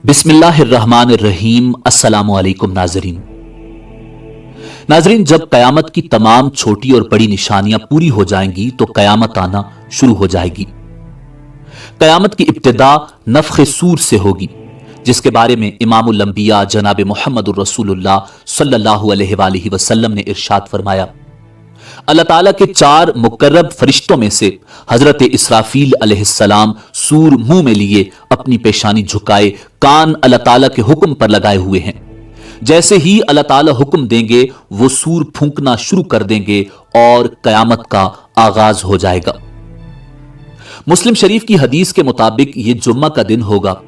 बिस्मिल्लाहिर्रहमानिर्रहीम। अस्सलामु अलैकुम नाजरीन, जब कयामत की तमाम छोटी और बड़ी निशानियां पूरी हो जाएंगी तो कयामत आना शुरू हो जाएगी। कयामत की इब्तिदा नफ़ख़े सूर से होगी, जिसके बारे में इमामुल अंबिया जनाब मुहम्मदुर रसूलुल्लाह सल्लल्लाहु अलैहि वसल्लम ने इरशाद फरमाया, अल्लाह ताला के चार मुकर्रब फरिश्तों में से हजरत इसराफील अलैहिस्सलाम सूर मुंह में लिए अपनी पेशानी झुकाए कान अल्लाह ताला के हुक्म पर लगाए हुए हैं। जैसे ही अल्लाह ताला हुक्म देंगे वो सूर फूंकना शुरू कर देंगे और कयामत का आगाज हो जाएगा। मुस्लिम शरीफ की हदीस के मुताबिक ये जुम्मा का दिन होगा।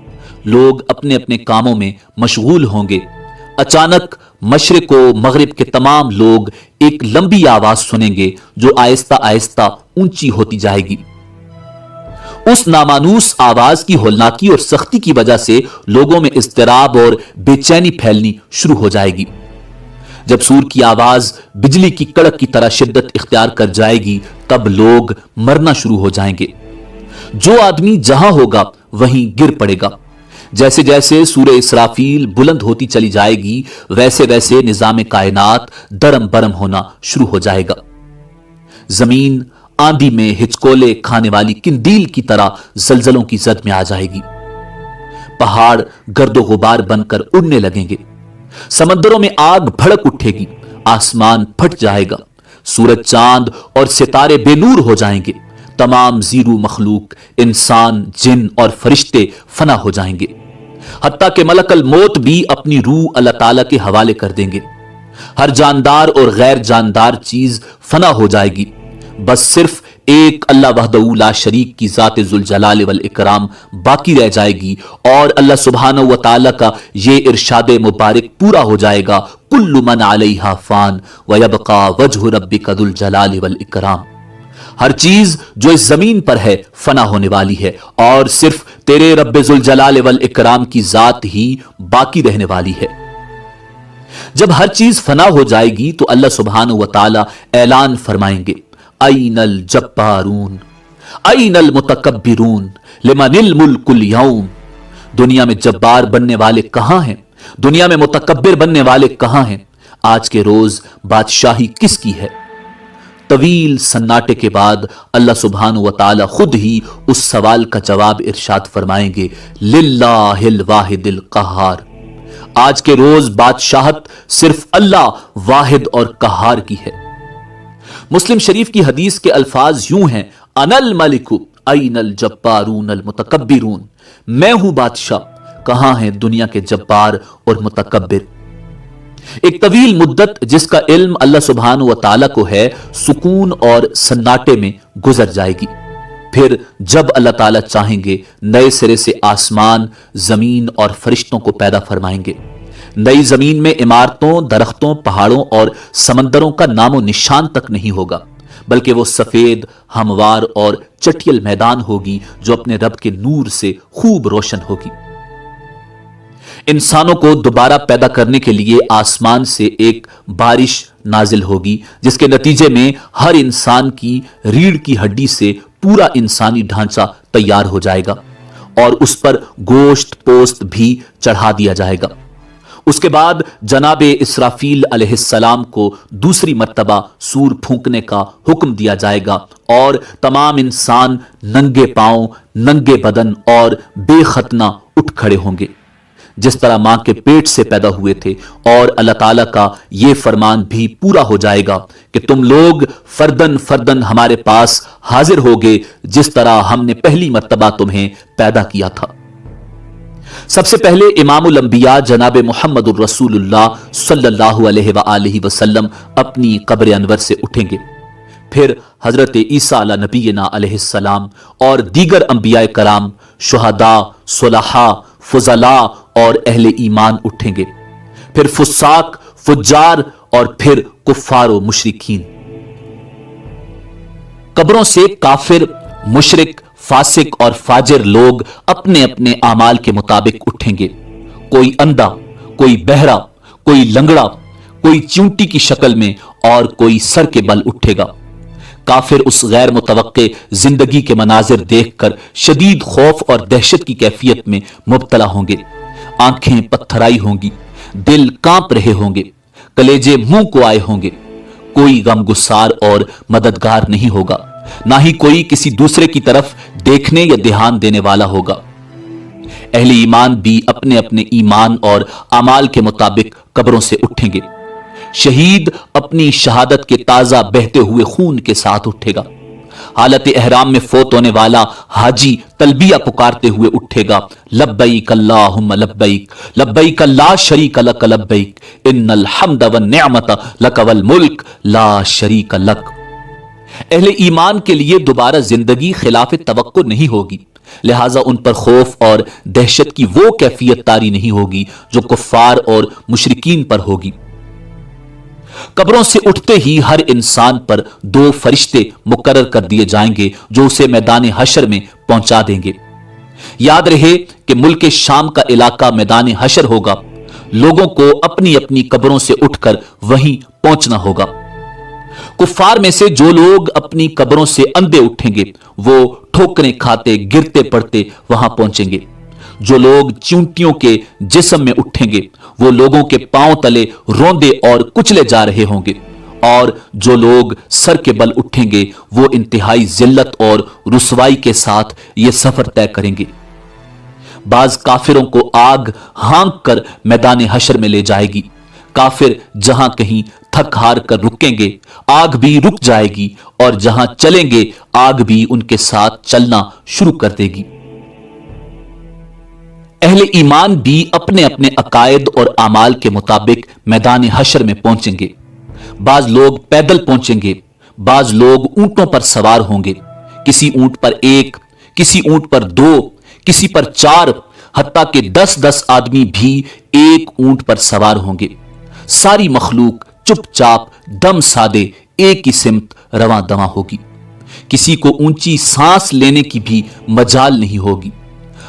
लोग अपने अपने कामों में मशगूल होंगे। अचानक मशरिक व मगरिब के तमाम लोग एक लंबी आवाज सुनेंगे जो आहिस्ता आहिस्ता ऊंची होती जाएगी। उस नामानूस आवाज की होलनाकी और सख्ती की वजह से लोगों में इज़्तिराब और बेचैनी फैलनी शुरू हो जाएगी। जब सूर की आवाज बिजली की कड़क की तरह शिद्दत इख्तियार कर जाएगी, तब लोग मरना शुरू हो जाएंगे। जो आदमी जहां होगा वहीं गिर पड़ेगा। जैसे जैसे सूरे इसराफील बुलंद होती चली जाएगी, वैसे वैसे निजाम कायनात दरम बरम होना शुरू हो जाएगा। जमीन आंधी में हिचकोले खाने वाली किंदील की तरह जलजलों की जद में आ जाएगी। पहाड़ गर्दो गुबार बनकर उड़ने लगेंगे। समंदरों में आग भड़क उठेगी। आसमान फट जाएगा। सूरज, चांद और सितारे बेनूर हो जाएंगे। तमाम जीरू मखलूक, इंसान, जिन और फरिश्ते फना हो जाएंगे। हत्ता के मलकल मौत भी अपनी रूह अल्लाह ताला के हवाले कर देंगे। हर जानदार और गैर जानदार चीज फना हो जाएगी। बस सिर्फ एक अल्लाह वहदहू ला शरीक की ज़ात जुल जलाल वल इकराम बाकी रह जाएगी और अल्लाह सुब्हानहू व तआला का ये इरशाद मुबारक पूरा हो जाएगा, कुल्लु मन अलैहा फान व यबका वजहु रब्बिका जुल जलाल वल इकराम। हर चीज जो इस जमीन पर है फना होने वाली है और सिर्फ तेरे रब्बे जुल जलाल वल इकराम की जात ही बाकी रहने वाली है। जब हर चीज फना हो जाएगी तो अल्लाह सुब्हानहू व तआला ऐलान फरमाएंगे, ऐनल जब्बारून ऐनल मुतकब्बिरून लिमनिल मुल्कुल यौम। दुनिया में जब्बार बनने वाले कहां हैं? दुनिया में मुतकब्बिर बनने वाले कहां हैं? आज के रोज बादशाही किसकी है? तवील सन्नाटे के बाद अल्लाह सुब्हानहू व तआला खुद ही उस सवाल का जवाब इरशाद फरमाएंगे, लिल्लाहिल वाहिदिल कहार। आज के रोज बादशाहत सिर्फ अल्लाह वाहिद और कहार की है। मुस्लिम शरीफ की हदीस के अल्फाज यूं हैं, अनल मलिकु ऐनल जब्बारून अल मुतकब्बिरून। मैं हूं बादशाह, कहां हैं दुनिया के जब्बार और मुतकब्बिर। एक तवील मुद्दत जिसका इल्म अल्लाह सुब्हानहू व तआला को है, सुकून और सन्नाटे में गुजर जाएगी। फिर जब अल्लाह ताला चाहेंगे नए सिरे से आसमान, जमीन और फरिश्तों को पैदा फरमाएंगे। नई जमीन में इमारतों, दरख्तों, पहाड़ों और समंदरों का नामो निशान तक नहीं होगा, बल्कि वो सफेद, हमवार और चटियल मैदान होगी जो अपने रब के नूर से खूब रोशन होगी। इंसानों को दोबारा पैदा करने के लिए आसमान से एक बारिश नाजिल होगी, जिसके नतीजे में हर इंसान की रीढ़ की हड्डी से पूरा इंसानी ढांचा तैयार हो जाएगा और उस पर गोश्त पोस्त भी चढ़ा दिया जाएगा। उसके बाद जनाब इसराफील अलैहिस्सलाम को दूसरी मर्तबा सूर फूंकने का हुक्म दिया जाएगा और तमाम इंसान नंगे पांव, नंगे बदन और बेखतना उठ खड़े होंगे, जिस तरह मां के पेट से पैदा हुए थे। और अल्लाह ताला का यह फरमान भी पूरा हो जाएगा कि तुम लोग फर्दन फर्दन हमारे पास हाजिर होगे, जिस तरह हमने पहली मर्तबा तुम्हें पैदा किया था। सबसे पहले इमामुल अंबिया जनाब मुहम्मदुर रसूलुल्लाह सल्लल्लाहु अलैहि वसल्लम अपनी कब्र अनवर से उठेंगे। फिर हजरत ईसा अला नबीना अलैहिस्सलाम और दीगर अंबिया कराम, शुहदा, सुलहा, फुजला और अहले ईमान उठेंगे। फिर फुस्साक, फुज्जार और फिर कुफ्फार व मुशरिकीन। कब्रों से काफिर, मुशरिक, फासिक और फाजिर लोग अपने अपने आमाल के मुताबिक उठेंगे। कोई अंधा, कोई बहरा, कोई लंगड़ा, कोई चींटी की शक्ल में और कोई सर के बल उठेगा। काफिर उस गैर मुतवक्के जिंदगी के मनाजिर देखकर शदीद खौफ और दहशत की कैफियत में मुब्तला होंगे। आंखें पत्थराई होंगी, दिल कांप रहे होंगे, कलेजे मुंह को आए होंगे। कोई गमगुसार और मददगार नहीं होगा, ना ही कोई किसी दूसरे की तरफ देखने या ध्यान देने वाला होगा। अहले ईमान भी अपने अपने ईमान और अमाल के मुताबिक कब्रों से उठेंगे। शहीद अपनी शहादत के ताजा बहते हुए खून के साथ उठेगा। हालत एहराम में फौत होने वाला हाजी तलबिया पुकारते हुए उठेगा, लब्बैक अल्लाहुम्मा लब्बैक, लब्बैक ला शरीक लक लब्बैक, इन्नल हम्द वन निअमत लक वल मुल्क ला शरीक लक। अहले ईमान के लिए दोबारा जिंदगी खिलाफ तवक्को नहीं होगी, लिहाजा उन पर खौफ और दहशत की वो कैफियत तारी नहीं होगी जो कुफ्फार और मुशरिकीन पर होगी। कब्रों से उठते ही हर इंसान पर दो फरिश्ते मुकर्रर कर दिए जाएंगे जो उसे मैदान हशर में पहुंचा देंगे। याद रहे कि मुल्क शाम का इलाका मैदान हशर होगा। लोगों को अपनी अपनी कब्रों से उठकर वहीं पहुंचना होगा। कुफ्फार में से जो लोग अपनी कब्रों से अंधे उठेंगे वो ठोकरें खाते गिरते पड़ते वहां पहुंचेंगे। जो लोग चींटियों के जिस्म में उठेंगे वो लोगों के पांव तले रोंदे और कुचले जा रहे होंगे, और जो लोग सर के बल उठेंगे वो इंतहाई जिल्लत और रुसवाई के साथ ये सफर तय करेंगे। बाज काफिरों को आग हांक कर मैदान हशर में ले जाएगी। काफिर जहां कहीं थक हार कर रुकेंगे आग भी रुक जाएगी, और जहां चलेंगे आग भी उनके साथ चलना शुरू कर देगी। अहले ईमान भी अपने अपने अकायद और आमाल के मुताबिक मैदान हशर में पहुंचेंगे। बाज लोग पैदल पहुंचेंगे, बाज लोग ऊंटों पर सवार होंगे। किसी ऊंट पर एक, किसी ऊंट पर दो, किसी पर चार, हत्ता के 10-10 आदमी भी एक ऊंट पर सवार होंगे। सारी मखलूक चुपचाप दम सादे एक ही सिमत रवां दवा होगी। किसी को ऊंची सांस लेने की भी मजाल नहीं होगी।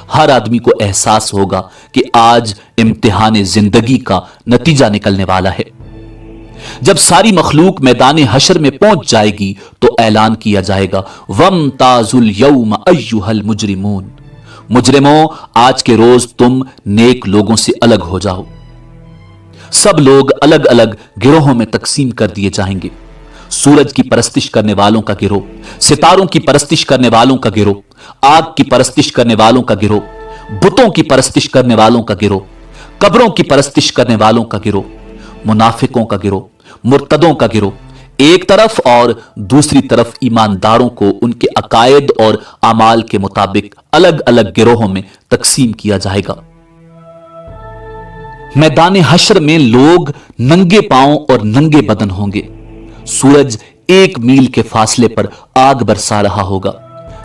हर आदमी को एहसास होगा कि आज इम्तिहान जिंदगी का नतीजा निकलने वाला है। जब सारी मखलूक मैदान हशर में पहुंच जाएगी तो ऐलान किया जाएगा, वमताजुल यौम अय्युहल मुजरिमून, मुजरिमों आज के रोज तुम नेक लोगों से अलग हो जाओ। सब लोग अलग अलग गिरोहों में तकसीम कर दिए जाएंगे। सूरज की परस्तिश करने वालों का गिरोह, सितारों की परस्तिश करने वालों का गिरोह, आग की परस्तिश करने वालों का गिरोह, बुतों की परस्तिश करने वालों का गिरोह, कब्रों की परस्तिश करने वालों का गिरोह, मुनाफिकों का गिरोह, मुर्तदों का गिरोह एक तरफ, और दूसरी तरफ ईमानदारों को उनके अकायद और अमाल के मुताबिक अलग अलग गिरोहों में तकसीम किया जाएगा। मैदान हशर में लोग नंगे पांव और नंगे बदन होंगे। सूरज 1 मील के फासले पर आग बरसा रहा होगा।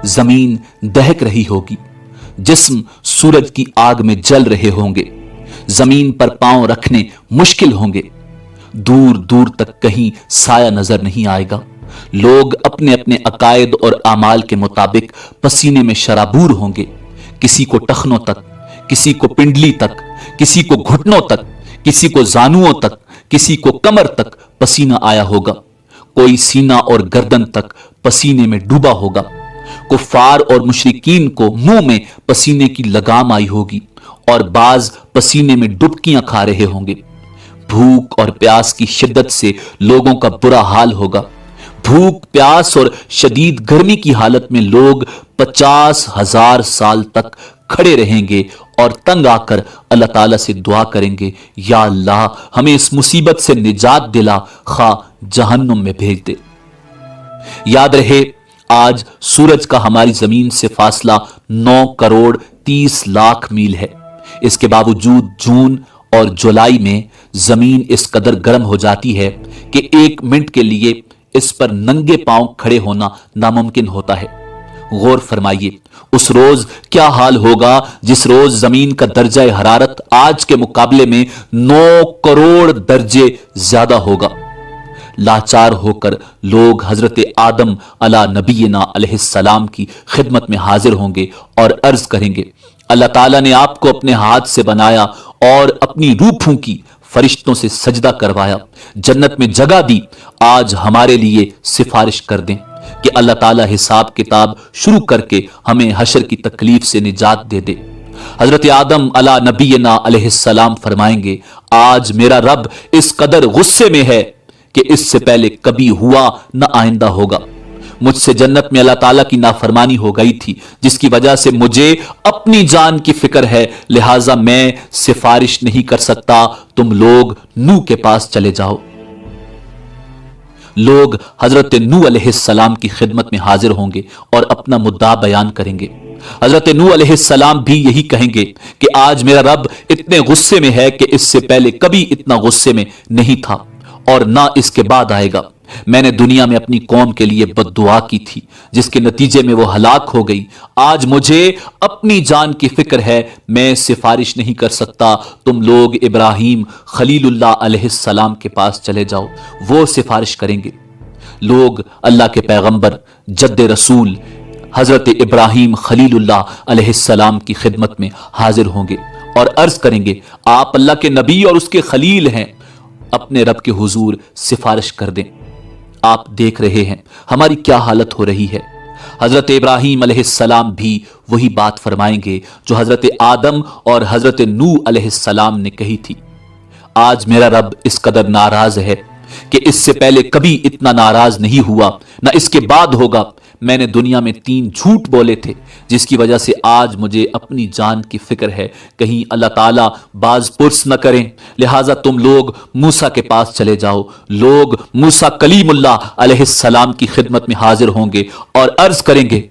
जमीन दहक रही होगी। जिस्म सूरज की आग में जल रहे होंगे। जमीन पर पांव रखने मुश्किल होंगे। दूर दूर तक कहीं साया नजर नहीं आएगा। लोग अपने अपने अकायद और आमाल के मुताबिक पसीने में शराबूर होंगे। किसी को टखनों तक, किसी को पिंडली तक, किसी को घुटनों तक, किसी को जानुओं तक, किसी को कमर तक पसीना आया होगा। कोई सीना और गर्दन तक पसीने में डूबा होगा। कुफ्फार और मुशरिकीन को मुंह में पसीने की लगाम आई होगी और बाज पसीने में डुबकियां खा रहे होंगे। भूख और प्यास की शिद्दत से लोगों का बुरा हाल होगा। भूख, प्यास और शदीद गर्मी की हालत में लोग 50,000 साल तक खड़े रहेंगे और तंग आकर अल्लाह ताला से दुआ करेंगे, या अल्लाह हमें इस मुसीबत से निजात दिला, खा जहन्नुम में भेज दे। याद रहे आज सूरज का हमारी जमीन से फासला 9 करोड़ 30 लाख मील है। इसके बावजूद जून और जुलाई में जमीन इस कदर गर्म हो जाती है कि 1 मिनट के लिए इस पर नंगे पांव खड़े होना नामुमकिन होता है। गौर फरमाइए उस रोज क्या हाल होगा जिस रोज जमीन का दर्जा हरारत आज के मुकाबले में 9 करोड़ दर्जे ज्यादा होगा। लाचार होकर लोग हजरत आदम अला नबीना अलैहिस्सलाम की खिदमत में हाजिर होंगे और अर्ज करेंगे, अल्लाह ताला ने आपको अपने हाथ से बनाया और अपनी रूह फूंकी, फरिश्तों से सजदा करवाया, जन्नत में जगह दी। आज हमारे लिए सिफारिश कर दें कि अल्लाह ताला हिसाब किताब शुरू करके हमें हशर की तकलीफ से निजात दे दे। हजरत आदम अला नबीना अलैहिस्सलाम फरमाएंगे, आज मेरा रब इस कदर गुस्से में है कि इससे पहले कभी हुआ न आइंदा होगा। मुझसे जन्नत में अल्लाह ताला की नाफरमानी हो गई थी, जिसकी वजह से मुझे अपनी जान की फिक्र है, लिहाजा मैं सिफारिश नहीं कर सकता, तुम लोग नूह के पास चले जाओ। लोग हजरत नूह अलैहिस्सलाम की खिदमत में हाजिर होंगे और अपना मुद्दा बयान करेंगे। हजरत नूह अलैहिस्सलाम भी यही कहेंगे कि आज मेरा रब इतने गुस्से में है कि इससे पहले कभी इतना गुस्से में नहीं था और ना इसके बाद आएगा। मैंने दुनिया में अपनी कौम के लिए बद्दुआ की थी, जिसके नतीजे में वो हलाक हो गई। आज मुझे अपनी जान की फिक्र है, मैं सिफारिश नहीं कर सकता, तुम लोग इब्राहिम खलीलुल्लाह अलैहिस्सलाम के पास चले जाओ, वो सिफारिश करेंगे। लोग अल्लाह के पैगंबर जद्द रसूल हजरत इब्राहिम खलीलुल्लाह अलैहिस्सलाम की खिदमत में हाजिर होंगे और अर्ज करेंगे, आप अल्लाह के नबी और उसके खलील हैं, अपने रब के हुजूर सिफारिश कर दें। आप देख रहे हैं हमारी क्या हालत हो रही है। हजरत इब्राहिम अलैहिस्सलाम भी वही बात फरमाएंगे जो हजरत आदम और हजरत नूह अलैहिस्सलाम ने कही थी। आज मेरा रब इस कदर नाराज है कि इससे पहले कभी इतना नाराज नहीं हुआ, ना इसके बाद होगा। मैंने दुनिया में 3 झूठ बोले थे, जिसकी वजह से आज मुझे अपनी जान की फिक्र है, कहीं अल्लाह ताला बाज पुरस न करें। लिहाजा तुम लोग मूसा के पास चले जाओ। लोग मूसा कलीमुल्लाह अलैहिस्सलाम की खिदमत में हाजिर होंगे और अर्ज करेंगे,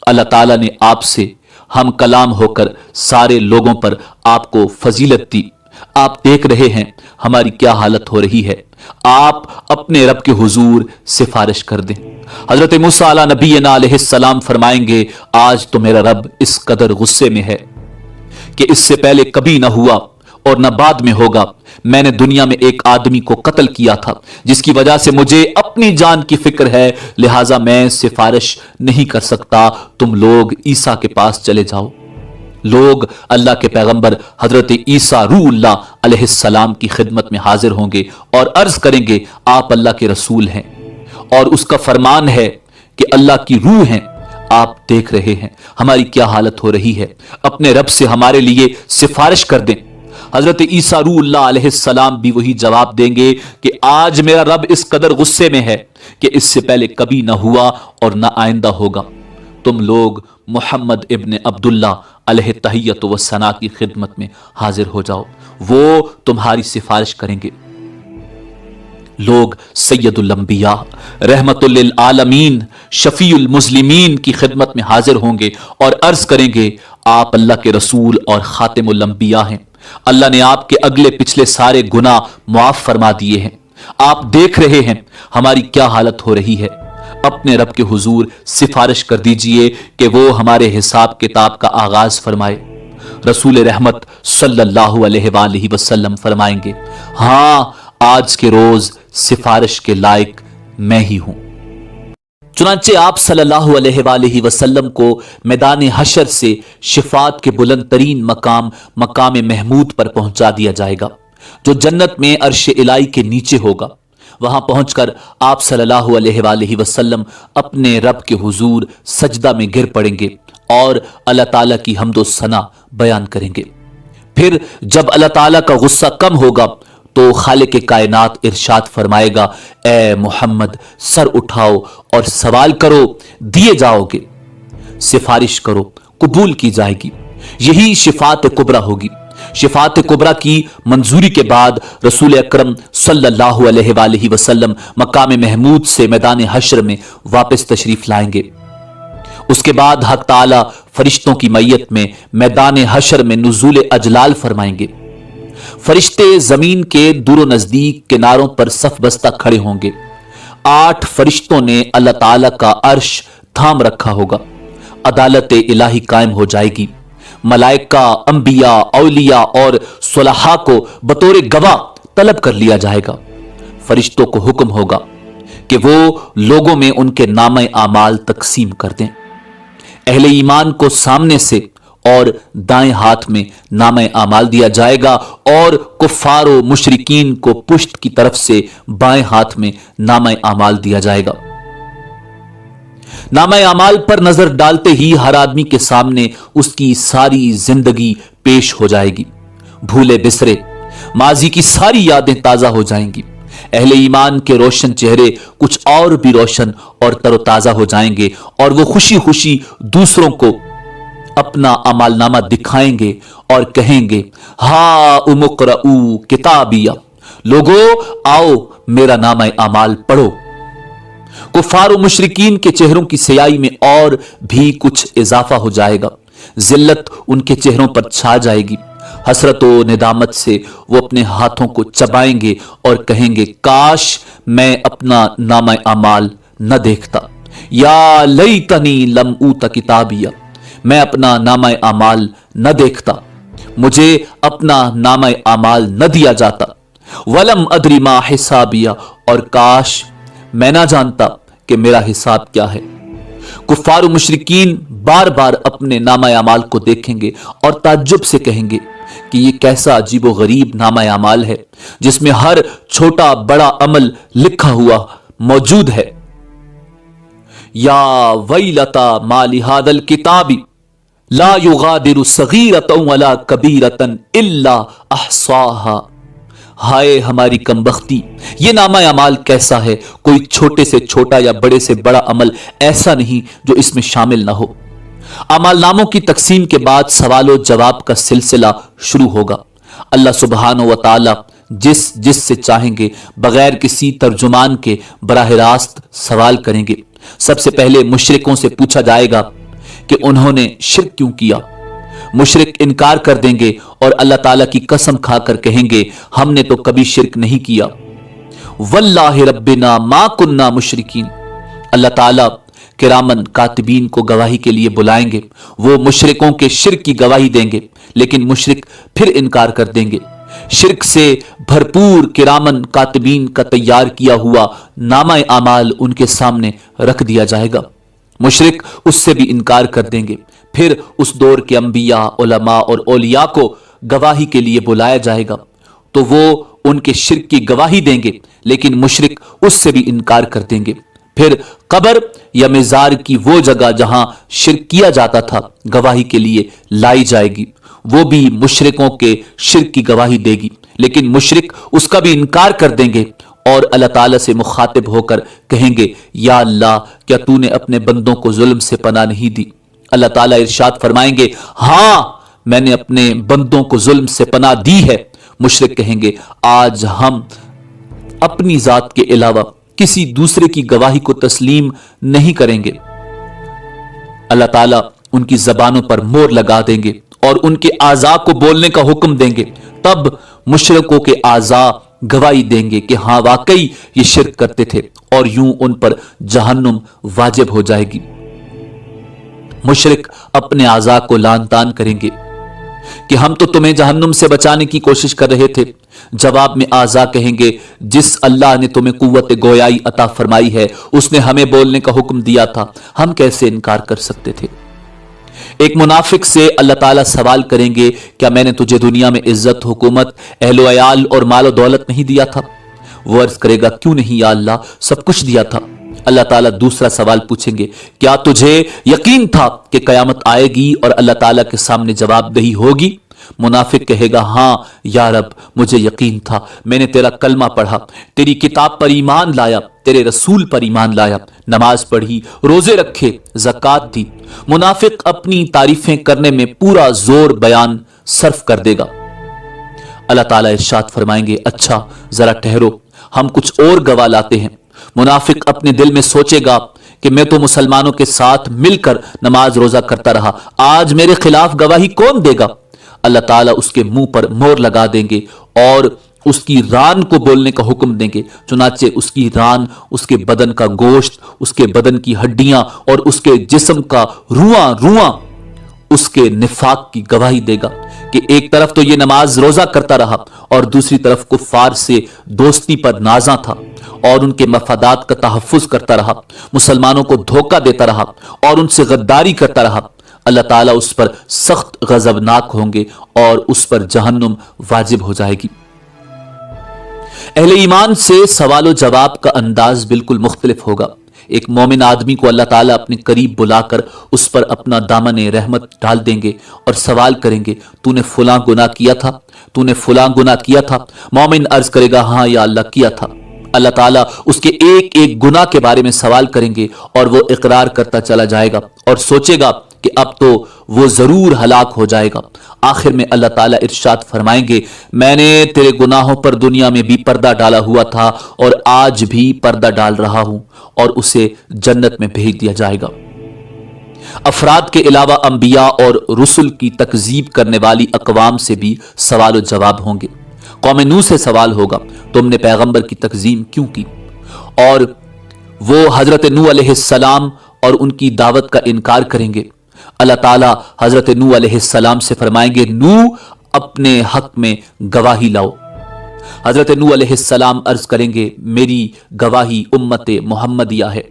अल्लाह ताला ने आपसे हम कलाम होकर सारे लोगों पर आपको फजीलत दी। आप देख रहे हैं हमारी क्या हालत हो रही है, आप अपने रब के हुजूर सिफारिश कर दें। हजरत मूसा अला नबीना अलैहिस्सलाम फरमाएंगे, आज तो मेरा रब इस कदर गुस्से में है कि इससे पहले कभी ना हुआ और न बाद में होगा। मैंने दुनिया में एक आदमी को कत्ल किया था, जिसकी वजह से मुझे अपनी जान की फिक्र है, लिहाजा मैं सिफारिश नहीं कर सकता, तुम लोग ईसा के पास चले जाओ। लोग अल्लाह के पैगंबर हजरत ईसा रूहुल्लाह अलैहिस्सलाम की खिदमत में हाजिर होंगे और अर्ज करेंगे, आप अल्लाह के रसूल हैं और उसका फरमान है कि अल्लाह की रूह हैं। आप देख रहे हैं हमारी क्या हालत हो रही है, अपने रब से हमारे लिए सिफारिश कर दें। हजरत ईसा रूहुल्लाह अलैहिस्सलाम भी वही जवाब देंगे कि आज मेरा रब इस कदर गुस्से में है कि इससे पहले कभी ना हुआ और ना आइंदा होगा। तुम लोग मोहम्मद इब्न अब्दुल्ला अलैहि तहियत व सना की खिदमत में हाजिर हो जाओ, वो तुम्हारी सिफारिश करेंगे। लोग सैयदुल अंबिया रहमतुल लिल आलमीन शफीउल मुस्लिमीन की खिदमत में हाजिर होंगे और अर्ज करेंगे, आप अल्लाह के रसूल और खातिमुल अंबिया हैं। अल्लाह ने आपके अगले पिछले सारे गुनाह मुआफ फरमा दिए हैं। आप देख रहे हैं हमारी क्या हालत हो रही है, अपने रब के हुजूर सिफारिश कर दीजिए कि वो हमारे हिसाब किताब का आगाज फरमाए। रसूल रहमत सल्लल्लाहु अलैहि वसल्लम फरमाएंगे, हां आज के रोज सिफारिश के लायक मैं ही हूं। चुनांचे आप सल्लल्लाहु अलैहि वसल्लम को मैदान हशर से शिफात के बुलंद तरीन मकाम मकाम महमूद पर पहुंचा दिया जाएगा, जो जन्नत में अर्श इलाही के नीचे होगा। वहां पहुंचकर आप सल्लल्लाहु अलैहि वसल्लम अपने रब के हुजूर सजदा में गिर पड़ेंगे और अल्लाह ताला की हम्दो सना बयान करेंगे। फिर जब अल्लाह ताला का गुस्सा कम होगा तो खालिक कायनात इरशाद फरमाएगा, ए मोहम्मद सर उठाओ और सवाल करो, दिए जाओगे, सिफारिश करो, कबूल की जाएगी। यही शिफात कुबरा होगी। शिफात कुबरा की मंजूरी के बाद रसूल अकरम सल्लल्लाहु अलैहि वसल्लम मकाम महमूद से मैदान हश्र में वापस तशरीफ लाएंगे। उसके बाद हक ताला फरिश्तों की मैयत में मैदान हश्र में नुज़ूल अजलाल फरमाएंगे। फरिश्ते जमीन के दूर नजदीक किनारों पर सफ बस्ता खड़े होंगे। 8 फरिश्तों ने अल्लाह ताला का अर्श थाम रखा होगा। अदालत इलाही कायम हो जाएगी। मलाइका, अंबिया, औलिया और सुलहा को बतौर गवाह तलब कर लिया जाएगा। फरिश्तों को हुक्म होगा कि वो लोगों में उनके नामे आमाल तकसीम कर दें। अहले ईमान को सामने से और दाएं हाथ में नामे आमाल दिया जाएगा और कुफ्फार व मुशरिकीन को पुश्त की तरफ से बाएं हाथ में नामे आमाल दिया जाएगा। नामा अमाल पर नजर डालते ही हर आदमी के सामने उसकी सारी जिंदगी पेश हो जाएगी। भूले बिसरे माजी की सारी यादें ताजा हो जाएंगी। अहले ईमान के रोशन चेहरे कुछ और भी रोशन और तरोताजा हो जाएंगे और वो खुशी खुशी दूसरों को अपना अमालनामा दिखाएंगे और कहेंगे, हा उमुक़रऊ किताबिया, लोगो आओ मेरा नामा अमाल पढ़ो। कुफार और मुशरिकीन के चेहरों की स्याही में और भी कुछ इजाफा हो जाएगा। जिल्लत उनके चेहरों पर छा जाएगी। हसरत और निदामत से वो अपने हाथों को चबाएंगे और कहेंगे, काश मैं अपना नामा अमाल न देखता। या लैतनी लम ऊत किताबिया, मैं अपना नामा अमाल न देखता, मुझे अपना नामा अमाल न दिया जाता। वलम अदरी मा हिसाबिया, और काश मैं ना जानता कि मेरा हिसाब क्या है। कुफ्फार मुशरिकीन बार बार अपने नामा अमाल को देखेंगे और ताज्जुब से कहेंगे कि ये कैसा अजीबो गरीब नामा अमाल है जिसमें हर छोटा बड़ा अमल लिखा हुआ मौजूद है। या वैलता माली हादल किताबी ला युगादिरु सगीरतन वला कबीरतन इल्ला अहसाहा, हाय हमारी कमबख्ती, ये नामा अमाल कैसा है, कोई छोटे से छोटा या बड़े से बड़ा अमल ऐसा नहीं जो इसमें शामिल ना हो। अमाल नामों की तकसीम के बाद सवाल जवाब का सिलसिला शुरू होगा। अल्लाह सुब्हानहू व तआला जिस से चाहेंगे बगैर किसी तर्जुमान के बराह रास्त सवाल करेंगे। सबसे पहले मुशरिकों से पूछा जाएगा कि उन्होंने शिर्क क्यों किया। मुशरिक इनकार कर देंगे और अल्लाह ताला की कसम खाकर कहेंगे, हमने तो कभी शिर्क नहीं किया। वल्लाहि रब्बिना मा कुन्ना मुशरिकीन, अल्लाह ताला किरामन कातिबीन को गवाही के लिए बुलाएंगे। वो मुशरिकों के शिर्क की गवाही देंगे, लेकिन मुशरिक फिर इनकार कर देंगे। शिर्क से भरपूर किरामन कातिबीन का तैयार किया हुआ नामा अमाल उनके सामने रख दिया जाएगा। मुशरिक उससे भी इनकार कर देंगे। फिर उस दौर के अंबिया, उलमा और औलिया को गवाही के लिए बुलाया जाएगा, तो वो उनके शिर्क की गवाही देंगे, लेकिन मुशरिक उससे भी इनकार कर देंगे। फिर कब्र या मिजार की वो जगह जहां शिर्क किया जाता था गवाही के लिए लाई जाएगी, वो भी मुशरिकों के शिर्क की गवाही देगी, लेकिन मुशरिक उसका भी इनकार कर देंगे और अल्लाह ताला से मुखातिब होकर कहेंगे, या अल्लाह, क्या तूने अपने बंदों को जुल्म से पनाह नहीं दी। अल्लाह ताला इरशाद फरमाएंगे, हाँ मैंने अपने बंदों को जुल्म से पनाह दी है। मुशरिक कहेंगे, आज हम अपनी जात के अलावा किसी दूसरे की गवाही को तस्लीम नहीं करेंगे। अल्लाह ताला उनकी जबानों पर मोहर लगा देंगे और उनके आज़ा को बोलने का हुक्म देंगे। तब मुशरिकों के आज़ा गवाही देंगे कि हाँ वाकई ये शिर्क करते थे, और यूं उन पर जहन्नुम वाजिब हो जाएगी। मुशरिक अपने आज़ा को लान तान करेंगे कि हम तो तुम्हें जहन्नुम से बचाने की कोशिश कर रहे थे। जवाब में आज़ा कहेंगे, जिस अल्लाह ने तुम्हें कुव्वत गोयाई अता फरमाई है उसने हमें बोलने का हुक्म दिया था, हम कैसे इनकार कर सकते थे। एक मुनाफिक से अल्लाह ताला सवाल करेंगे, क्या मैंने तुझे दुनिया में इज्जत, हुकूमत, अहलो अयाल और मालो दौलत नहीं दिया था। वो अर्ज करेगा, क्यों नहीं या अल्लाह, सब कुछ दिया था। अल्लाह ताला दूसरा सवाल पूछेंगे, क्या तुझे यकीन था कि कयामत आएगी और अल्लाह ताला के सामने जवाबदेही होगी। मुनाफिक कहेगा, हाँ या रब, मुझे यकीन था, मैंने तेरा कलमा पढ़ा, तेरी किताब पर ईमान लाया, तेरे रसूल पर ईमान लाया, नमाज पढ़ी, रोजे रखे, ज़कात दी। मुनाफिक अपनी तारीफें करने में पूरा जोर बयान सर्फ कर देगा। अल्लाह ताला इरशाद फरमाएंगे, अच्छा जरा ठहरो, हम कुछ और गवाह लाते हैं। मुनाफिक अपने दिल में सोचेगा कि मैं तो मुसलमानों के साथ मिलकर नमाज रोजा करता रहा, आज मेरे खिलाफ गवाही कौन देगा। अल्लाह ताला उसके मुंह पर मोहर लगा देंगे और उसकी रान को बोलने का हुक्म देंगे। चुनाचे उसकी रान, उसके बदन का गोश्त, उसके बदन की हड्डियां और उसके जिस्म का रुआं रुआं उसके निफाक की गवाही देगा कि एक तरफ तो ये नमाज रोजा करता रहा और दूसरी तरफ कुफ्फार से दोस्ती पर नाजा था और उनके मफादात का तहफ्फुज करता रहा, मुसलमानों को धोखा देता रहा और उनसे गद्दारी करता रहा। अल्लाह ताला उस पर सख्त गजबनाक होंगे और उस पर जहन्नुम वाजिब हो जाएगी। अहले ईमान से सवाल जवाब का अंदाज बिल्कुल मुख्तलिफ होगा। ایک مومن آدمی کو اللہ تعالیٰ اپنے قریب بلا کر اس پر اپنا دامن رحمت ڈال دیں گے اور سوال کریں گے تو نے فلاں گناہ کیا تھا، تو نے فلاں گناہ کیا تھا؟ مومن عرض کرے گا ہاں یا اللہ کیا تھا۔ اللہ تعالیٰ اس کے ایک ایک گناہ کے بارے میں سوال کریں گے اور وہ اقرار کرتا چلا جائے گا اور سوچے گا کہ اب تو وہ ضرور ہلاک ہو جائے گا۔ آخر میں اللہ تعالیٰ ارشاد فرمائیں گے میں نے تیرے گناہوں پر دنیا میں بھی پردہ ڈالا ہوا تھا اور آج بھی پردہ ڈال رہا ہوں، اور اسے جنت میں بھیج دیا جائے گا۔ افراد کے علاوہ انبیاء اور رسل کی تکذیب کرنے والی اقوام سے بھی سوال و جواب ہوں گے۔ قوم نوح سے سوال ہوگا تم نے پیغمبر کی تکذیب کیوں کی؟ اور وہ حضرت نوح علیہ السلام اور ان کی دعوت کا انکار کریں گے۔ اللہ تعالیٰ حضرت نوح علیہ السلام سے فرمائیں گے نوح اپنے حق میں گواہی لاؤ۔ حضرت نوح علیہ السلام عرض کریں گے میری گواہی امت محمدیہ ہے۔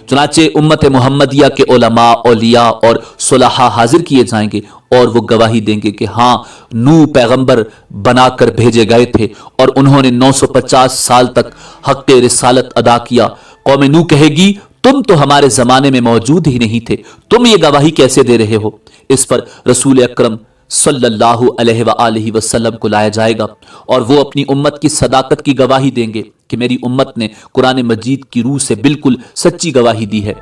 چنانچہ امت محمدیہ کے علماء، اولیاء اور صلحاء حاضر کیے جائیں گے اور وہ گواہی دیں گے کہ ہاں نوح پیغمبر بنا کر بھیجے گئے تھے اور انہوں نے 950 سال تک حق رسالت ادا کیا۔ قوم نوح کہے گی تم تو ہمارے زمانے میں موجود ہی نہیں تھے، تم یہ گواہی کیسے دے رہے ہو؟ اس پر رسول اکرم صلی اللہ علیہ وآلہ وسلم کو لایا جائے گا اور وہ اپنی امت کی صداقت کی گواہی دیں گے کہ میری امت نے قرآن مجید کی روح سے بالکل سچی گواہی دی ہے۔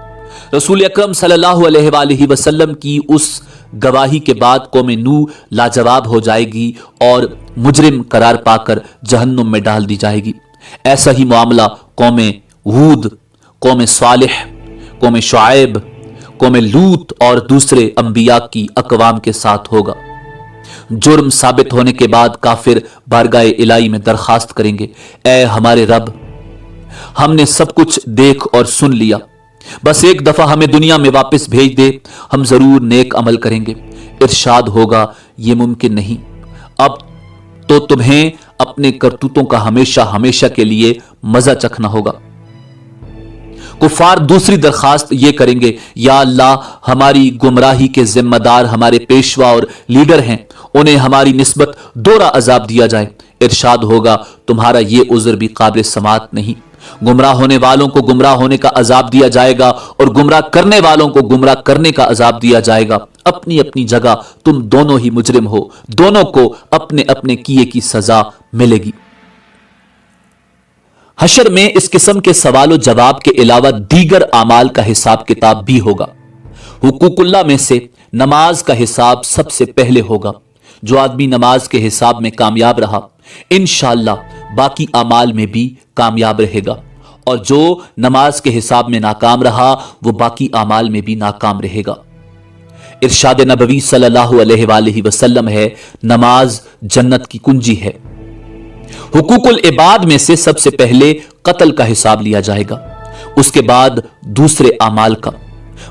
رسول اکرم صلی اللہ علیہ وآلہ وسلم کی اس گواہی کے بعد قوم نوح لاجواب ہو جائے گی اور مجرم قرار پا کر جہنم میں ڈال دی جائے گی۔ ایسا ہی معاملہ قوم ہود، قوم صالح، قوم شعیب، قوم لوط اور دوسرے انبیاء کی اقوام کے ساتھ ہوگا۔ جرم ثابت ہونے کے بعد کافر بارگاہ الہی میں درخواست کریں گے اے ہمارے رب، ہم نے سب کچھ دیکھ اور سن لیا، بس ایک دفعہ ہمیں دنیا میں واپس بھیج دے، ہم ضرور نیک عمل کریں گے۔ ارشاد ہوگا یہ ممکن نہیں، اب تو تمہیں اپنے کرتوتوں کا ہمیشہ ہمیشہ کے لیے مزہ چکھنا ہوگا۔ کفار دوسری درخواست یہ کریں گے یا اللہ ہماری گمراہی کے ذمہ دار ہمارے پیشوا اور لیڈر ہیں، انہیں ہماری نسبت دوہرا عذاب دیا جائے۔ ارشاد ہوگا تمہارا یہ عذر بھی قابل سماعت نہیں، گمراہ ہونے والوں کو گمراہ ہونے کا عذاب دیا جائے گا اور گمراہ کرنے والوں کو گمراہ کرنے کا عذاب دیا جائے گا۔ اپنی اپنی جگہ تم دونوں ہی مجرم ہو، دونوں کو اپنے اپنے کیے کی سزا ملے گی۔ حشر میں اس قسم کے سوال و جواب کے علاوہ دیگر اعمال کا حساب کتاب بھی ہوگا۔ حقوق اللہ میں سے نماز کا حساب سب سے پہلے ہوگا۔ جو آدمی نماز کے حساب میں کامیاب رہا انشاءاللہ باقی اعمال میں بھی کامیاب رہے گا، اور جو نماز کے حساب میں ناکام رہا وہ باقی اعمال میں بھی ناکام رہے گا۔ ارشاد نبوی صلی اللہ علیہ وآلہ وسلم ہے نماز جنت کی کنجی ہے۔ حقوق العباد میں سے سب سے پہلے قتل کا حساب لیا جائے گا، اس کے بعد دوسرے اعمال کا،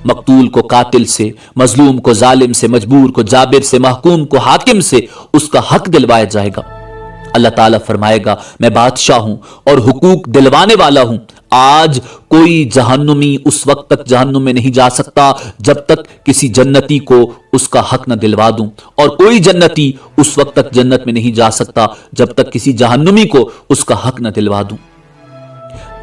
مقتول کو قاتل سے، مظلوم کو ظالم سے، مجبور کو جابر سے، محکوم کو حاکم سے اس کا حق دلوایا جائے گا۔ اللہ تعالیٰ فرمائے گا میں بادشاہ ہوں اور حقوق دلوانے والا ہوں، آج کوئی جہنمی اس وقت تک جہنم میں نہیں جا سکتا جب تک کسی جنتی کو اس کا حق نہ دلوا دوں، اور کوئی جنتی اس وقت تک جنت میں نہیں جا سکتا جب تک کسی جہنمی کو اس کا حق نہ دلوا دوں۔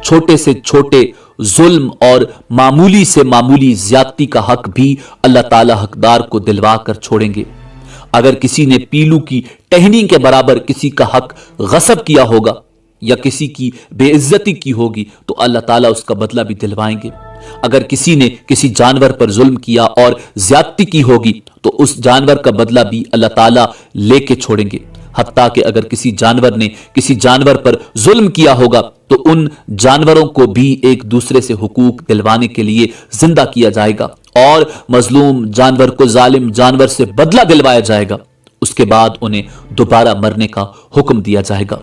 چھوٹے سے چھوٹے ظلم اور معمولی سے معمولی زیادتی کا حق بھی اللہ تعالیٰ حقدار کو دلوا کر چھوڑیں گے۔ اگر کسی نے پیلو کی ٹہنی کے برابر کسی کا حق غصب کیا ہوگا یا کسی کی بے عزتی کی ہوگی تو اللہ تعالیٰ اس کا بدلہ بھی دلوائیں گے۔ اگر کسی نے کسی جانور پر ظلم کیا اور زیادتی کی ہوگی تو اس جانور کا بدلہ بھی اللہ تعالیٰ لے کے چھوڑیں گے۔ حتیٰ کہ اگر کسی جانور نے کسی جانور پر ظلم کیا ہوگا تو ان جانوروں کو بھی ایک دوسرے سے حقوق دلوانے کے لیے زندہ کیا جائے گا اور مظلوم جانور کو ظالم جانور سے بدلہ دلوایا جائے گا، اس کے بعد انہیں دوبارہ مرنے کا حکم دیا جائے گا۔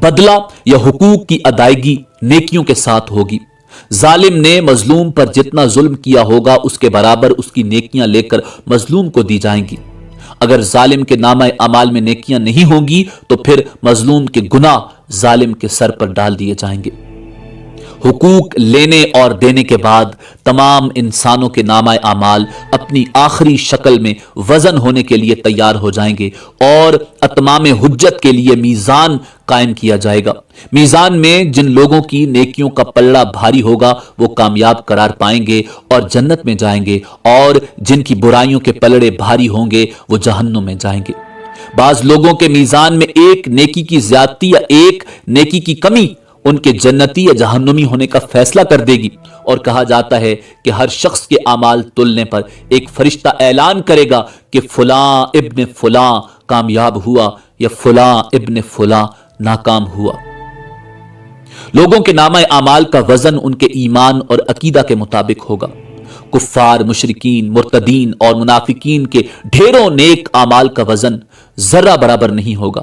بدلہ یا حقوق کی ادائیگی نیکیوں کے ساتھ ہوگی۔ ظالم نے مظلوم پر جتنا ظلم کیا ہوگا اس کے برابر اس کی نیکیاں لے کر مظلوم کو دی جائیں گی۔ اگر ظالم کے نامہ اعمال میں نیکیاں نہیں ہوں گی تو پھر مظلوم کے گناہ ظالم کے سر پر ڈال دیے جائیں گے۔ حقوق لینے اور دینے کے بعد تمام انسانوں کے نامہ اعمال اپنی آخری شکل میں وزن ہونے کے لیے تیار ہو جائیں گے اور اتمام حجت کے لیے میزان قائم کیا جائے گا۔ میزان میں جن لوگوں کی نیکیوں کا پلڑا بھاری ہوگا وہ کامیاب قرار پائیں گے اور جنت میں جائیں گے، اور جن کی برائیوں کے پلڑے بھاری ہوں گے وہ جہنم میں جائیں گے۔ بعض لوگوں کے میزان میں ایک نیکی کی زیادتی یا ایک نیکی کی کمی ان کے جنتی یا جہنمی ہونے کا فیصلہ کر دے گی، اور کہا جاتا ہے کہ ہر شخص کے اعمال تلنے پر ایک فرشتہ اعلان کرے گا کہ فلاں ابن فلاں کامیاب ہوا یا فلاں ابن فلاں ناکام ہوا۔ لوگوں کے نامہ اعمال کا وزن ان کے ایمان اور عقیدہ کے مطابق ہوگا۔ کفار، مشرکین، مرتدین اور منافقین کے ڈھیروں نیک اعمال کا وزن ذرہ برابر نہیں ہوگا،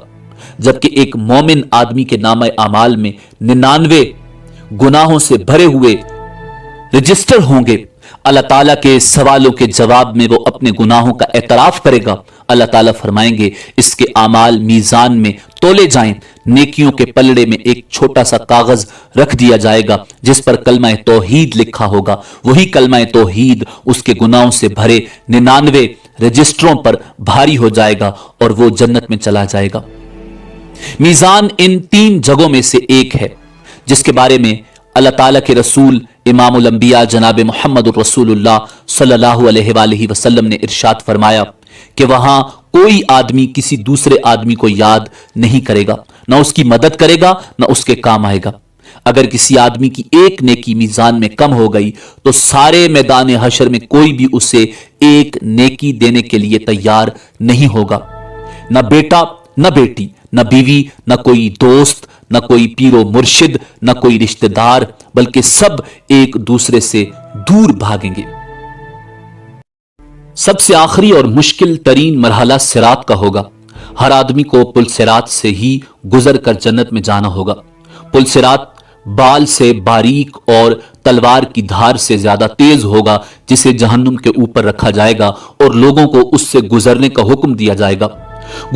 جبکہ ایک مومن آدمی کے نامہ اعمال میں 99 گناہوں سے بھرے ہوئے رجسٹر ہوں گے۔ اللہ تعالیٰ کے سوالوں کے جواب میں وہ اپنے گناہوں کا اعتراف کرے گا۔ اللہ تعالیٰ فرمائیں گے اس کے اعمال میزان میں تولے جائیں، نیکیوں کے پلڑے میں ایک چھوٹا سا کاغذ رکھ دیا جائے گا جس پر کلمہ توحید لکھا ہوگا۔ وہی کلمہ توحید اس کے گناہوں سے بھرے 99 رجسٹروں پر بھاری ہو جائے گا اور وہ جنت میں چلا جائے گا۔ میزان ان 3 جگہوں میں سے ایک ہے جس کے بارے میں اللہ تعالیٰ کے رسول امام الانبیاء جناب محمد الرسول اللہ صلی اللہ علیہ وآلہ وسلم نے ارشاد فرمایا کہ وہاں کوئی آدمی کسی دوسرے آدمی کو یاد نہیں کرے گا، نہ اس کی مدد کرے گا، نہ اس کے کام آئے گا۔ اگر کسی آدمی کی ایک نیکی میزان میں کم ہو گئی تو سارے میدان حشر میں کوئی بھی اسے ایک نیکی دینے کے لیے تیار نہیں ہوگا، نہ بیٹا، نہ بیٹی، نہ بیوی، نہ کوئی دوست، نہ کوئی پیر و مرشد، نہ کوئی رشتہ دار، بلکہ سب ایک دوسرے سے دور بھاگیں گے۔ سب سے آخری اور مشکل ترین مرحلہ صراط کا ہوگا۔ ہر آدمی کو پل صراط سے ہی گزر کر جنت میں جانا ہوگا۔ پل صراط بال سے باریک اور تلوار کی دھار سے زیادہ تیز ہوگا، جسے جہنم کے اوپر رکھا جائے گا اور لوگوں کو اس سے گزرنے کا حکم دیا جائے گا۔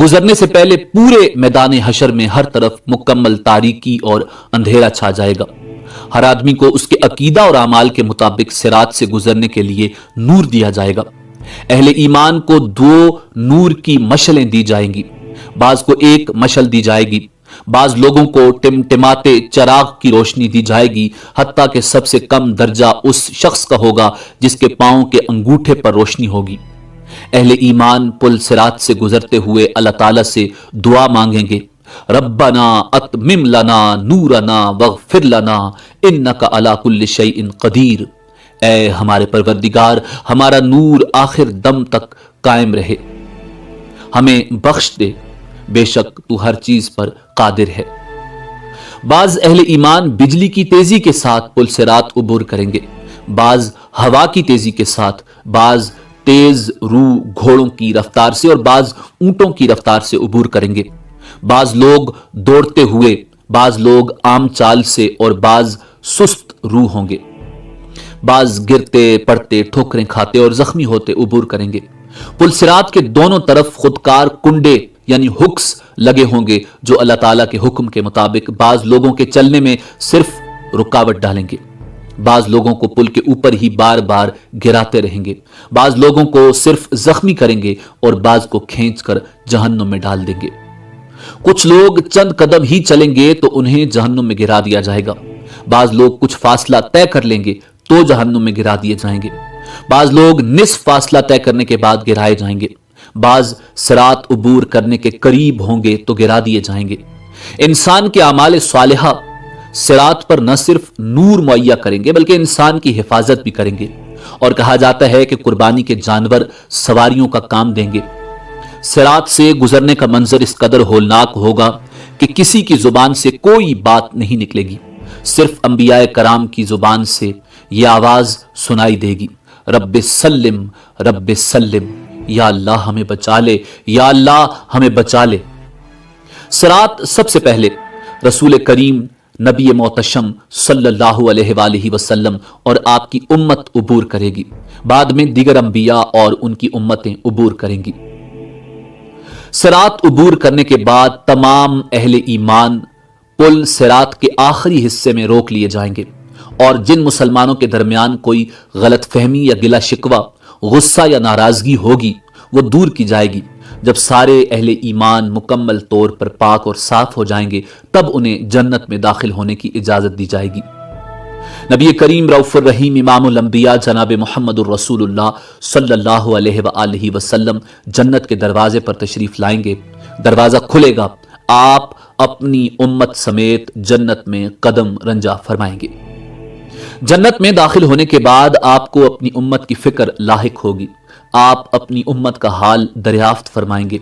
گزرنے سے پہلے پورے میدان حشر میں ہر طرف مکمل تاریکی اور اندھیرا چھا جائے گا۔ ہر آدمی کو اس کے عقیدہ اور اعمال کے مطابق صراط سے گزرنے کے لیے نور دیا جائے گا۔ اہل ایمان کو 2 نور کی مشلیں دی جائیں گی، بعض کو ایک مشل دی جائے گی، بعض لوگوں کو ٹمٹماتے چراغ کی روشنی دی جائے گی، حتیٰ کہ سب سے کم درجہ اس شخص کا ہوگا جس کے پاؤں کے انگوٹھے پر روشنی ہوگی۔ اہل ایمان پل صراط سے گزرتے ہوئے اللہ تعالیٰ سے دعا مانگیں گے، ربنا اتمم لنا نورنا واغفر لنا انک علی کل شیء قدیر۔ اے ہمارے پروردگار، ہمارا نور آخر دم تک قائم رہے، ہمیں بخش دے، بے شک تو ہر چیز پر قادر ہے۔ بعض اہل ایمان بجلی کی تیزی کے ساتھ پل صراط عبور کریں گے، بعض ہوا کی تیزی کے ساتھ، بعض تیز رو گھوڑوں کی رفتار سے اور بعض اونٹوں کی رفتار سے عبور کریں گے۔ بعض لوگ دوڑتے ہوئے، بعض لوگ عام چال سے اور بعض سست رو ہوں گے، بعض گرتے پڑتے، ٹھوکریں کھاتے اور زخمی ہوتے عبور کریں گے۔ پل صراط کے دونوں طرف خودکار کنڈے یعنی ہکس لگے ہوں گے جو اللہ تعالیٰ کے حکم کے مطابق بعض لوگوں کے چلنے میں صرف رکاوٹ ڈالیں گے، بعض لوگوں کو پل کے اوپر ہی بار بار گراتے رہیں گے، بعض لوگوں کو صرف زخمی کریں گے اور بعض کو کھینچ کر جہنم میں ڈال دیں گے۔ کچھ لوگ چند قدم ہی چلیں گے تو انہیں جہنم میں گرا دیا جائے گا، بعض لوگ کچھ فاصلہ طے کر لیں گے تو جہنم میں گرا دیے جائیں گے، بعض لوگ نصف فاصلہ طے کرنے کے بعد گرائے جائیں گے، بعض صراط عبور کرنے کے قریب ہوں گے تو گرا دیے جائیں گے۔ انسان کے اعمال صالحہ صراط پر نہ صرف نور مہیا کریں گے بلکہ انسان کی حفاظت بھی کریں گے، اور کہا جاتا ہے کہ قربانی کے جانور سواریوں کا کام دیں گے۔ صراط سے گزرنے کا منظر اس قدر ہولناک ہوگا کہ کسی کی زبان سے کوئی بات نہیں نکلے گی، صرف انبیاء کرام کی زبان سے یہ آواز سنائی دے گی، رب سلم رب سلم، یا اللہ ہمیں بچا لے، یا اللہ ہمیں بچا لے۔ صراط سب سے پہلے رسول کریم نبی محتشم صلی اللہ علیہ وآلہ وسلم اور آپ کی امت عبور کرے گی، بعد میں دیگر انبیاء اور ان کی امتیں عبور کریں گی۔ صراط عبور کرنے کے بعد تمام اہل ایمان پل صراط کے آخری حصے میں روک لیے جائیں گے، اور جن مسلمانوں کے درمیان کوئی غلط فہمی یا گلہ شکوہ، غصہ یا ناراضگی ہوگی وہ دور کی جائے گی۔ جب سارے اہل ایمان مکمل طور پر پاک اور صاف ہو جائیں گے تب انہیں جنت میں داخل ہونے کی اجازت دی جائے گی۔ نبی کریم رؤوف الرحیم امام الانبیاء جناب محمد الرسول اللہ صلی اللہ علیہ وآلہ وسلم جنت کے دروازے پر تشریف لائیں گے۔ دروازہ کھلے گا، آپ اپنی امت سمیت جنت میں قدم رنجا فرمائیں گے۔ جنت میں داخل ہونے کے بعد آپ کو اپنی امت کی فکر لاحق ہوگی۔ آپ اپنی امت کا حال دریافت فرمائیں گے۔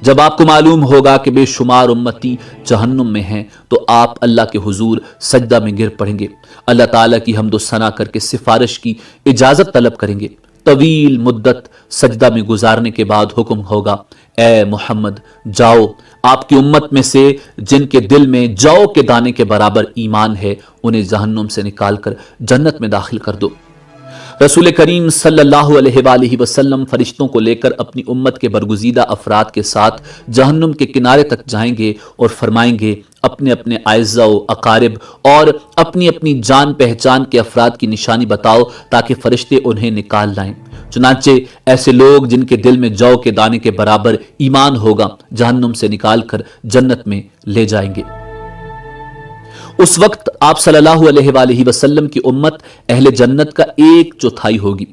جب آپ کو معلوم ہوگا کہ بے شمار امتی جہنم میں ہیں تو آپ اللہ کے حضور سجدہ میں گر پڑیں گے، اللہ تعالیٰ کی حمد و ثنا کر کے سفارش کی اجازت طلب کریں گے۔ طویل مدت سجدہ میں گزارنے کے بعد حکم ہوگا، اے محمد جاؤ، آپ کی امت میں سے جن کے دل میں جو کے دانے کے برابر ایمان ہے انہیں جہنم سے نکال کر جنت میں داخل کر دو۔ رسول کریم صلی اللہ علیہ وآلہ وسلم فرشتوں کو لے کر اپنی امت کے برگزیدہ افراد کے ساتھ جہنم کے کنارے تک جائیں گے اور فرمائیں گے، اپنے اپنے اعزاء و اقارب اور اپنی اپنی جان پہچان کے افراد کی نشانی بتاؤ تاکہ فرشتے انہیں نکال لائیں۔ چنانچہ ایسے لوگ جن کے دل میں جو کے دانے کے برابر ایمان ہوگا جہنم سے نکال کر جنت میں لے جائیں گے۔ اس وقت آپ صلی اللہ علیہ وآلہ وسلم کی امت اہل جنت کا 1/4 ہوگی۔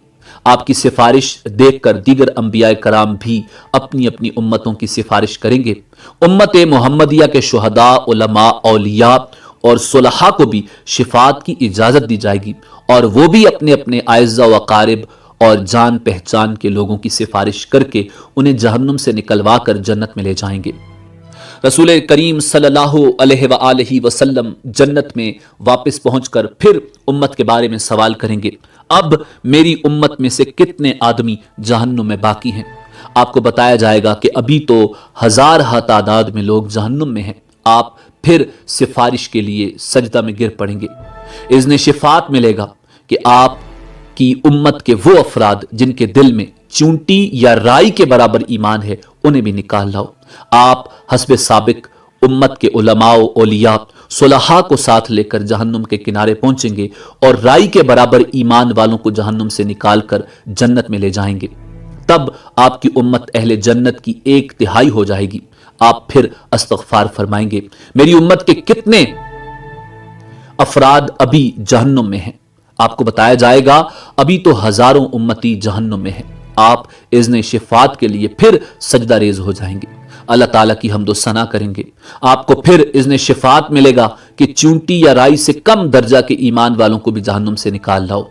آپ کی سفارش دیکھ کر دیگر انبیاء کرام بھی اپنی اپنی امتوں کی سفارش کریں گے۔ امت محمدیہ کے شہداء، علماء، اولیاء اور صلحاء کو بھی شفاعت کی اجازت دی جائے گی اور وہ بھی اپنے اپنے اعزاء و اقارب اور جان پہچان کے لوگوں کی سفارش کر کے انہیں جہنم سے نکلوا کر جنت میں لے جائیں گے۔ رسول کریم صلی اللہ علیہ وآلہ وسلم جنت میں واپس پہنچ کر پھر امت کے بارے میں سوال کریں گے، اب میری امت میں سے کتنے آدمی جہنم میں باقی ہیں؟ آپ کو بتایا جائے گا کہ ابھی تو ہزارہ تعداد میں لوگ جہنم میں ہیں۔ آپ پھر سفارش کے لیے سجدہ میں گر پڑیں گے۔ اذن شفاعت ملے گا کہ آپ کی امت کے وہ افراد جن کے دل میں چونٹی یا رائی کے برابر ایمان ہے انہیں بھی نکال لاؤ۔ آپ حسب سابق امت کے علماء و اولیاء صلحاء کو ساتھ لے کر جہنم کے کنارے پہنچیں گے اور رائی کے برابر ایمان والوں کو جہنم سے نکال کر جنت میں لے جائیں گے۔ تب آپ کی امت اہل جنت کی 1/3 ہو جائے گی۔ آپ پھر استغفار فرمائیں گے، میری امت کے کتنے افراد ابھی جہنم میں ہیں؟ آپ کو بتایا جائے گا ابھی تو ہزاروں امتی جہنم میں ہیں۔ آپ اذن شفاعت کے لیے پھر سجدہ ریز ہو جائیں گے، اللہ تعالیٰ کی حمد و ثنا کریں گے۔ آپ کو پھر اذن شفاعت ملے گا کہ چونٹی یا رائی سے کم درجہ کے ایمان والوں کو بھی جہنم سے نکال لاؤ۔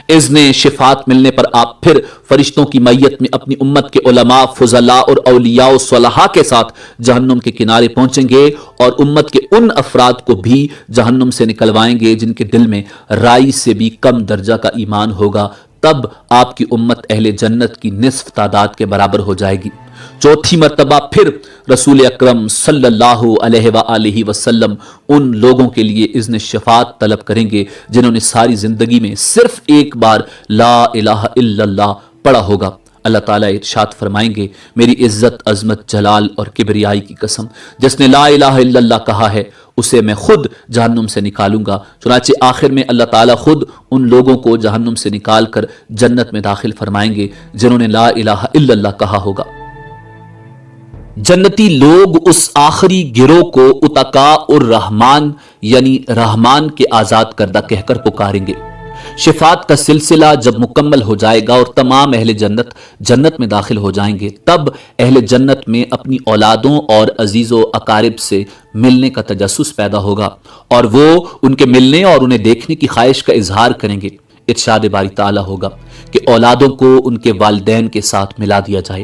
اذن شفاعت ملنے پر آپ پھر فرشتوں کی میت میں اپنی امت کے علماء، فضلاء اور اولیاء و صلحاء کے ساتھ جہنم کے کنارے پہنچیں گے اور امت کے ان افراد کو بھی جہنم سے نکلوائیں گے جن کے دل میں رائی سے بھی کم درجہ کا ایمان ہوگا۔ تب آپ کی امت اہل جنت کی نصف تعداد کے برابر ہو جائے گی۔ چوتھی مرتبہ پھر رسول اکرم صلی اللہ علیہ وآلہ وسلم ان لوگوں کے لیے اذن شفاعت طلب کریں گے جنہوں نے ساری زندگی میں صرف ایک بار لا الہ الا اللہ پڑھا ہوگا۔ اللہ تعالیٰ ارشاد فرمائیں گے، میری عزت، عظمت، جلال اور کبریائی کی قسم، جس نے لا الہ الا اللہ کہا ہے اسے میں خود جہنم سے نکالوں گا۔ چنانچہ آخر میں اللہ تعالیٰ خود ان لوگوں کو جہنم سے نکال کر جنت میں داخل فرمائیں گے جنہوں نے لا الہ الا اللہ کہا ہوگا۔ جنتی لوگ اس آخری گروہ کو اتقاء الرحمن یعنی رحمان کے آزاد کردہ کہہ کر پکاریں گے۔ شفاعت کا سلسلہ جب مکمل ہو جائے گا اور تمام اہل جنت جنت میں داخل ہو جائیں گے، تب اہل جنت میں اپنی اولادوں اور عزیز و اقارب سے ملنے کا تجسس پیدا ہوگا اور وہ ان کے ملنے اور انہیں دیکھنے کی خواہش کا اظہار کریں گے۔ ارشاد باری تعالیٰ ہوگا کہ اولادوں کو ان کے والدین کے ساتھ ملا دیا جائے۔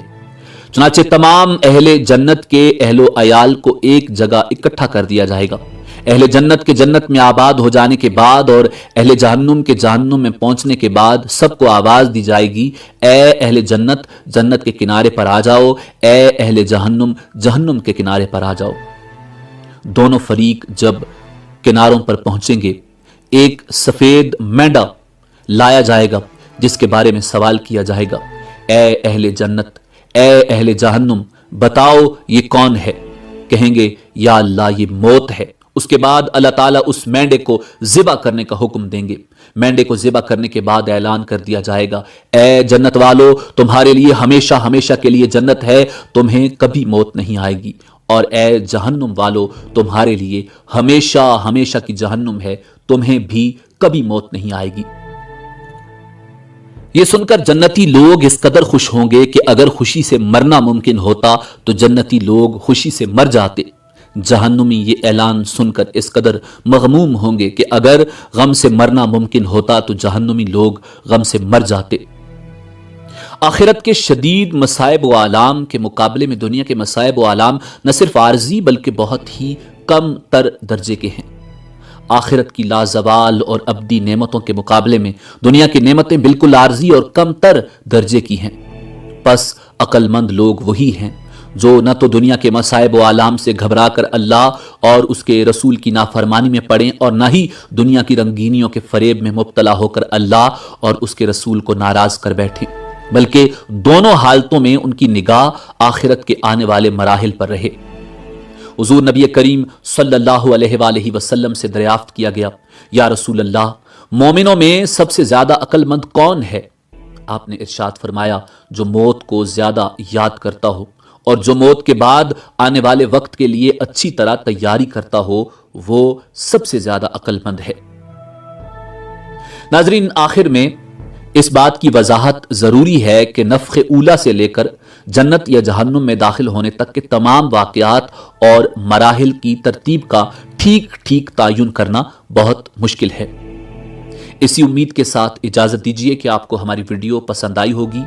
چنانچہ تمام اہل جنت کے اہل و عیال کو ایک جگہ اکٹھا کر دیا جائے گا۔ اہل جنت کے جنت میں آباد ہو جانے کے بعد اور اہل جہنم کے جہنم میں پہنچنے کے بعد سب کو آواز دی جائے گی، اے اہل جنت جنت کے کنارے پر آ جاؤ، اے اہل جہنم جہنم کے کنارے پر آ جاؤ۔ دونوں فریق جب کناروں پر پہنچیں گے، ایک سفید مینڈا لایا جائے گا جس کے بارے میں سوال کیا جائے گا، اے اہل جنت، اے اہل جہنم، بتاؤ یہ کون ہے؟ کہیں گے یا اللہ یہ موت ہے۔ اس کے بعد اللہ تعالیٰ اس مینڈے کو ذبح کرنے کا حکم دیں گے۔ مینڈے کو ذبح کرنے کے بعد اعلان کر دیا جائے گا، اے جنت والو، تمہارے لیے ہمیشہ ہمیشہ کے لیے جنت ہے، تمہیں کبھی موت نہیں آئے گی، اور اے جہنم والو، تمہارے لیے ہمیشہ ہمیشہ کی جہنم ہے، تمہیں بھی کبھی موت نہیں آئے گی۔ یہ سن کر جنتی لوگ اس قدر خوش ہوں گے کہ اگر خوشی سے مرنا ممکن ہوتا تو جنتی لوگ خوشی سے مر جاتے۔ جہنمی یہ اعلان سن کر اس قدر مغموم ہوں گے کہ اگر غم سے مرنا ممکن ہوتا تو جہنمی لوگ غم سے مر جاتے۔ آخرت کے شدید مصائب و آلام کے مقابلے میں دنیا کے مصائب و آلام نہ صرف عارضی بلکہ بہت ہی کم تر درجے کے ہیں۔ آخرت کی لازوال اور ابدی نعمتوں کے مقابلے میں دنیا کی نعمتیں بالکل عارضی اور کم تر درجے کی ہیں۔ پس عقل مند لوگ وہی ہیں جو نہ تو دنیا کے مصائب و آلام سے گھبرا کر اللہ اور اس کے رسول کی نافرمانی میں پڑیں، اور نہ ہی دنیا کی رنگینیوں کے فریب میں مبتلا ہو کر اللہ اور اس کے رسول کو ناراض کر بیٹھیں، بلکہ دونوں حالتوں میں ان کی نگاہ آخرت کے آنے والے مراحل پر رہے۔ حضور نبی کریم صلی اللہ علیہ وآلہ وسلم سے دریافت کیا گیا، یا رسول اللہ، مومنوں میں سب سے زیادہ عقل مند کون ہے؟ آپ نے ارشاد فرمایا، جو موت کو زیادہ یاد کرتا ہو اور جو موت کے بعد آنے والے وقت کے لیے اچھی طرح تیاری کرتا ہو، وہ سب سے زیادہ عقل مند ہے۔ ناظرین، آخر میں اس بات کی وضاحت ضروری ہے کہ نفخ اولا سے لے کر جنت یا جہنم میں داخل ہونے تک کے تمام واقعات اور مراحل کی ترتیب کا ٹھیک ٹھیک تعین کرنا بہت مشکل ہے۔ اسی امید کے ساتھ اجازت دیجیے کہ آپ کو ہماری ویڈیو پسند آئی ہوگی۔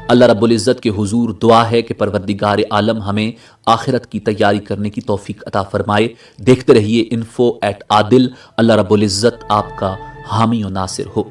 اللہ رب العزت کے حضور دعا ہے کہ پروردگار عالم ہمیں آخرت کی تیاری کرنے کی توفیق عطا فرمائے۔ دیکھتے رہیے info@adil۔ اللہ رب العزت آپ کا حامی و ناصر ہو۔